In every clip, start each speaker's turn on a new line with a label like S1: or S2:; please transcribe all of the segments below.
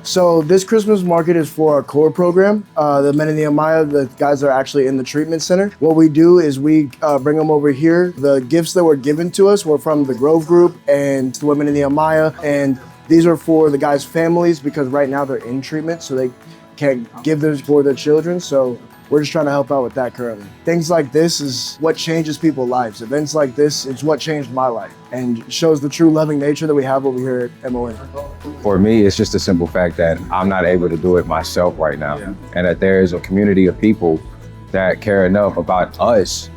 S1: So this Christmas market is for our core program. The Men of Nehemiah, the guys are actually in the treatment center. What we do is we bring them over here. The gifts that were given to us were from the Grove Group and the Women of Nehemiah. And these are for the guys' families because right now they're in treatment, so they can't give them for their children. So we're just trying to help out with that currently. Things like this is what changes people's lives. Events like this is what changed my life and shows the true loving nature that we have over here at MON.
S2: For me, it's just a simple fact that I'm not able to do it myself right now. And that there is a community of people that care enough about us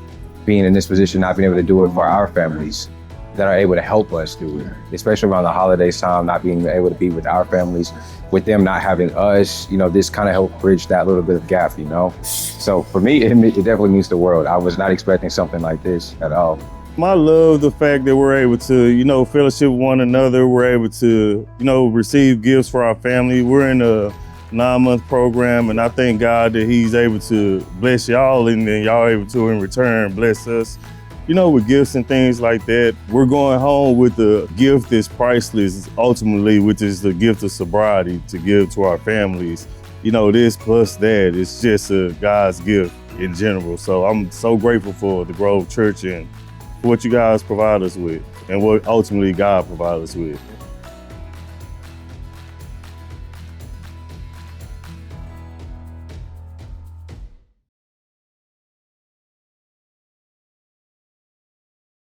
S2: being in this position, not being able to do it for our families, that are able to help us do it, especially around the holidays time, not being able to be with our families, with them not having us, this kind of helped bridge that little bit of gap, So for me, it definitely means the world. I was not expecting something like this at all.
S3: I love the fact that we're able to, fellowship with one another. We're able to, receive gifts for our family. We're in a 9-month program, and I thank God that He's able to bless y'all, and then y'all able to, in return, bless us. With gifts and things like that. We're going home with a gift that's priceless, ultimately, which is the gift of sobriety to give to our families. This plus that, it's just a God's gift in general. So I'm so grateful for the Grove Church and what you guys provide us with and what ultimately God provides us with.